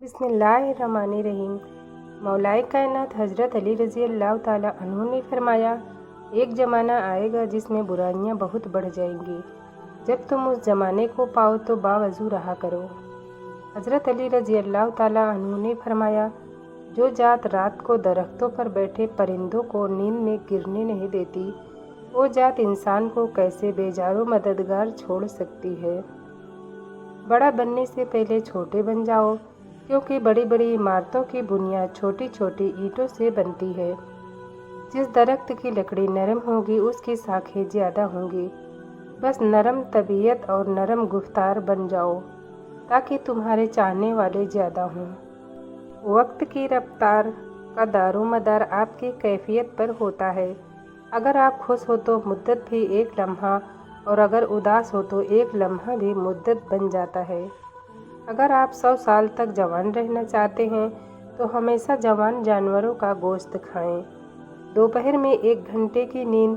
बिस्मिल्लाहिर्रहमानिर्रहीम। मौलाए कायनात हज़रत अली रज़ी अल्लाह ताला अन्हु ने फरमाया, एक ज़माना आएगा जिसमें बुराइयां बहुत बढ़ जाएंगी। जब तुम उस ज़माने को पाओ तो बावज़ू रहा करो। हज़रत अली रज़ी अल्लाह ताला अन्हु ने फरमाया, जो जात रात को दरख्तों पर बैठे परिंदों को नींद में गिरने नहीं देती, वो जात इंसान को कैसे बेजारो मददगार छोड़ सकती है। बड़ा बनने से पहले छोटे बन जाओ, क्योंकि बड़ी बड़ी इमारतों की बुनियाद छोटी छोटी ईंटों से बनती है। जिस दरख्त की लकड़ी नरम होगी उसकी शाखें ज़्यादा होंगी। बस नरम तबीयत और नरम गुफ्तार बन जाओ ताकि तुम्हारे चाहने वाले ज़्यादा हों। वक्त की रफ्तार का दारोमदार आपकी कैफियत पर होता है। अगर आप खुश हो तो मुद्दत भी एक लम्हा, और अगर उदास हो तो एक लम्हा भी मुद्दत बन जाता है। अगर आप 100 साल तक जवान रहना चाहते हैं तो हमेशा जवान जानवरों का गोश्त खाएं। दोपहर में 1 घंटे की नींद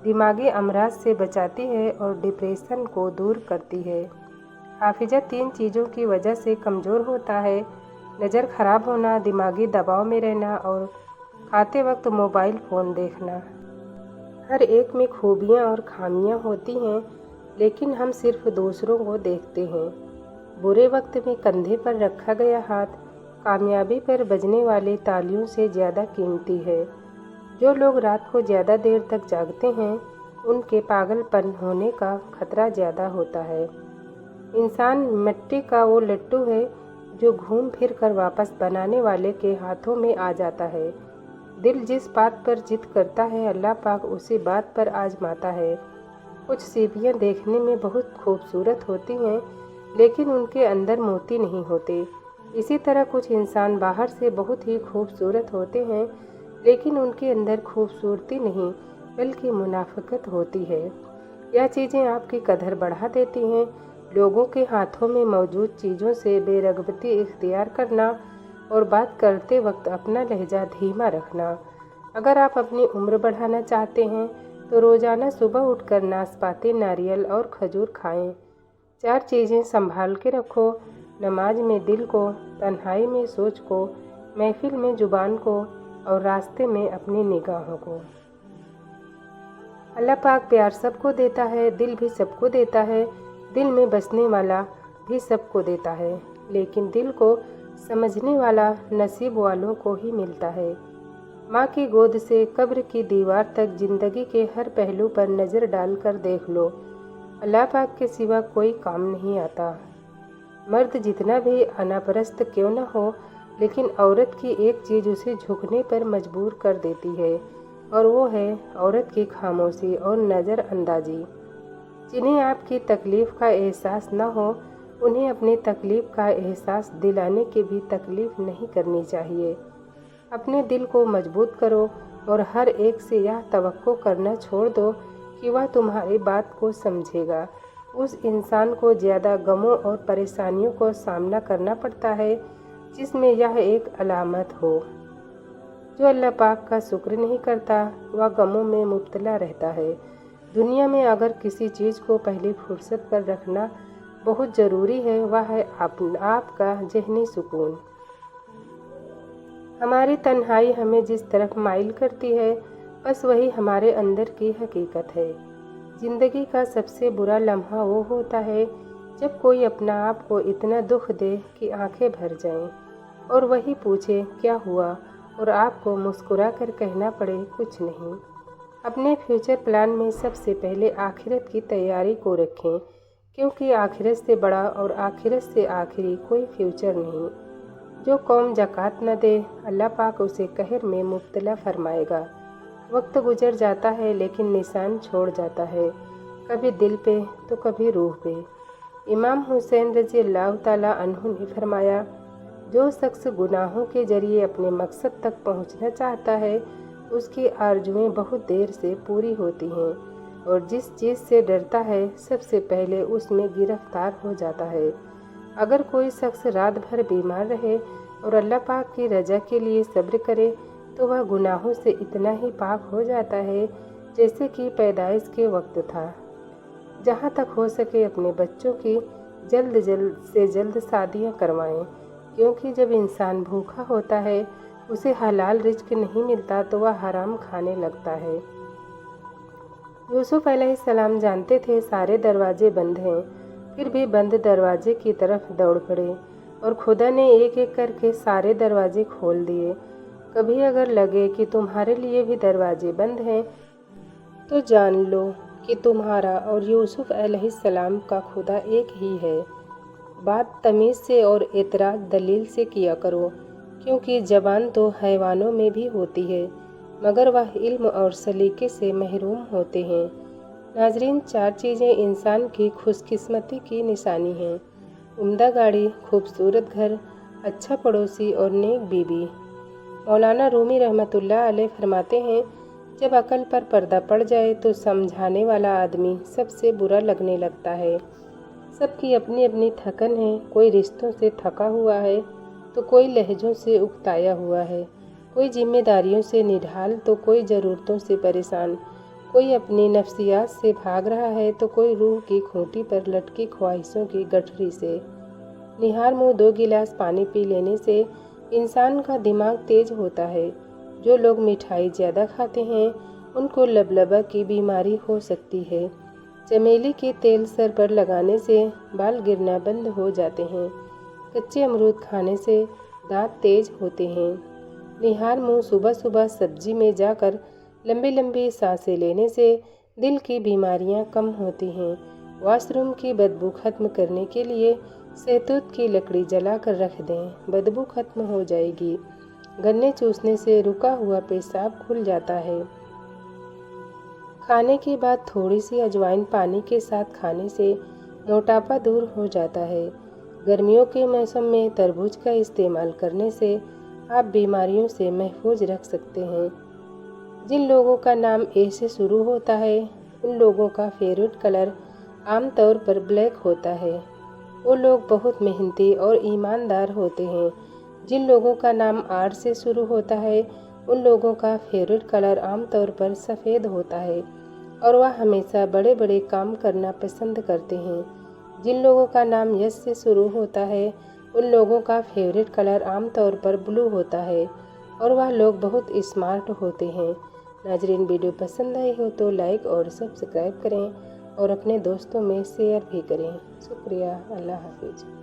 दिमागी अमराज से बचाती है और डिप्रेशन को दूर करती है। हाफिजा 3 चीज़ों की वजह से कमज़ोर होता है: नज़र ख़राब होना, दिमागी दबाव में रहना और खाते वक्त मोबाइल फ़ोन देखना। हर एक में खूबियाँ और खामियाँ होती हैं, लेकिन हम सिर्फ दूसरों को देखते हैं। बुरे वक्त में कंधे पर रखा गया हाथ कामयाबी पर बजने वाली तालियों से ज़्यादा कीमती है। जो लोग रात को ज़्यादा देर तक जागते हैं उनके पागलपन होने का खतरा ज़्यादा होता है। इंसान मिट्टी का वो लट्टू है जो घूम फिर कर वापस बनाने वाले के हाथों में आ जाता है। दिल जिस बात पर जिद करता है अल्लाह पाक उसी बात पर आजमाता है। कुछ सीपियाँ देखने में बहुत खूबसूरत होती हैं, लेकिन उनके अंदर मोती नहीं होते। इसी तरह कुछ इंसान बाहर से बहुत ही खूबसूरत होते हैं, लेकिन उनके अंदर खूबसूरती नहीं बल्कि मुनाफिकत होती है। यह चीज़ें आपकी कदर बढ़ा देती हैं। लोगों के हाथों में मौजूद चीज़ों से बेरगबती इख्तियार करना और बात करते वक्त अपना लहजा धीमा रखना। अगर आप अपनी उम्र बढ़ाना चाहते हैं तो रोज़ाना सुबह उठकर नाशपाती, नारियल और खजूर खाएं। 4 चीज़ें संभाल के रखो: नमाज में दिल को, तन्हाई में सोच को, महफिल में जुबान को और रास्ते में अपनी निगाहों को। अल्लाह पाक प्यार सबको देता है, दिल भी सबको देता है, दिल में बसने वाला भी सबको देता है, लेकिन दिल को समझने वाला नसीब वालों को ही मिलता है। माँ की गोद से कब्र की दीवार तक जिंदगी के हर पहलू पर नज़र डालकर देख लो, अल्लाह पाक के सिवा कोई काम नहीं आता। मर्द जितना भी अनापरस्त क्यों न हो, लेकिन औरत की एक चीज़ उसे झुकने पर मजबूर कर देती है, और वो है औरत की खामोशी और नज़रअंदाजी। जिन्हें आपकी तकलीफ़ का एहसास न हो, उन्हें अपनी तकलीफ़ का एहसास दिलाने की भी तकलीफ़ नहीं करनी चाहिए। अपने दिल को मजबूत करो और हर एक से यह तवक्को करना छोड़ दो कि वह तुम्हारी बात को समझेगा। उस इंसान को ज़्यादा गमों और परेशानियों को सामना करना पड़ता है जिसमें यह एक अलामत हो। जो अल्लाह पाक का शुक्र नहीं करता वह गमों में मुब्तला रहता है। दुनिया में अगर किसी चीज़ को पहली फुर्सत पर रखना बहुत ज़रूरी है, वह है आपका ज़हनी सुकून। हमारी तन्हाई हमें जिस तरफ माइल करती है, बस वही हमारे अंदर की हकीकत है। ज़िंदगी का सबसे बुरा लम्हा वो होता है जब कोई अपना आप को इतना दुख दे कि आंखें भर जाएं, और वही पूछे क्या हुआ, और आपको मुस्कुरा कर कहना पड़े कुछ नहीं। अपने फ्यूचर प्लान में सबसे पहले आखिरत की तैयारी को रखें, क्योंकि आखिरत से बड़ा और आखिरत से आखिरी कोई फ्यूचर नहीं। जो कौम ज़कात न दे, अल्लाह पाक उसे कहर में मुब्तला फरमाएगा। वक्त गुजर जाता है लेकिन निशान छोड़ जाता है, कभी दिल पे तो कभी रूह पे। इमाम हुसैन रज़ी अल्लाह ताला अन्हु ने फरमाया, जो शख्स गुनाहों के जरिए अपने मकसद तक पहुंचना चाहता है उसकी आरजुएं बहुत देर से पूरी होती हैं, और जिस चीज़ से डरता है सबसे पहले उसमें गिरफ्तार हो जाता है। अगर कोई शख्स रात भर बीमार रहे और अल्लाह पाक की रज़ा के लिए सब्र करे तो वह गुनाहों से इतना ही पाक हो जाता है जैसे कि पैदाइश के वक्त था। जहाँ तक हो सके अपने बच्चों की जल्द से जल्द शादियाँ करवाएं। क्योंकि जब इंसान भूखा होता है, उसे हलाल रिज्क नहीं मिलता तो वह हराम खाने लगता है। यूसुफ अलैहिस्सलाम जानते थे सारे दरवाजे बंद हैं, फिर भी बंद दरवाजे की तरफ दौड़ पड़े और खुदा ने एक एक करके सारे दरवाजे खोल दिए। कभी अगर लगे कि तुम्हारे लिए भी दरवाजे बंद हैं, तो जान लो कि तुम्हारा और यूसुफ अलैहिस्सलाम का खुदा एक ही है। बात तमीज़ से और एतराज़ दलील से किया करो, क्योंकि ज़बान तो हैवानों में भी होती है, मगर वह इल्म और सलीके से महरूम होते हैं। नाज़रीन, 4 चीज़ें इंसान की खुशकिस्मती की निशानी हैं: उम्दा गाड़ी, खूबसूरत घर, अच्छा पड़ोसी और नेक बीबी। मौलाना रूमी रहमतुल्लाह अलैह फरमाते हैं, जब अकल पर पर्दा पड़ जाए तो समझाने वाला आदमी सबसे बुरा लगने लगता है। सबकी अपनी अपनी थकन है, कोई रिश्तों से थका हुआ है तो कोई लहजों से उकताया हुआ है, कोई जिम्मेदारियों से निढाल तो कोई ज़रूरतों से परेशान, कोई अपनी नफ्सियात से भाग रहा है तो कोई रूह की खूंटी पर लटकी ख्वाहिशों की गठरी से। निहार मुँह 2 गिलास पानी पी लेने से इंसान का दिमाग तेज होता है। जो लोग मिठाई ज़्यादा खाते हैं, उनको लबलबा की बीमारी हो सकती है। चमेली के तेल सर पर लगाने से बाल गिरना बंद हो जाते हैं। कच्चे अमरूद खाने से दांत तेज होते हैं। निहार मुँह सुबह सुबह सब्जी में जाकर लंबी लंबी सांसें लेने से दिल की बीमारियां कम होती हैं। वॉशरूम की बदबू खत्म करने के लिए सहतूत की लकड़ी जला कर रख दें, बदबू खत्म हो जाएगी। गन्ने चूसने से रुका हुआ पेशाब खुल जाता है। खाने के बाद थोड़ी सी अजवाइन पानी के साथ खाने से मोटापा दूर हो जाता है। गर्मियों के मौसम में तरबूज का इस्तेमाल करने से आप बीमारियों से महफूज रख सकते हैं। जिन लोगों का नाम ए से शुरू होता है, उन लोगों का फेवरेट कलर आमतौर पर ब्लैक होता है। वो लोग बहुत मेहनती और ईमानदार होते हैं। जिन लोगों का नाम आर से शुरू होता है, उन लोगों का फेवरेट कलर आमतौर पर सफ़ेद होता है और वह हमेशा बड़े बड़े काम करना पसंद करते हैं। जिन लोगों का नाम यस से शुरू होता है, उन लोगों का फेवरेट कलर आमतौर पर ब्लू होता है और वह लोग बहुत स्मार्ट होते हैं। नाजरीन, वीडियो पसंद आई हो तो लाइक और सब्सक्राइब करें और अपने दोस्तों में शेयर भी करें। शुक्रिया। अल्लाह हाफिज़।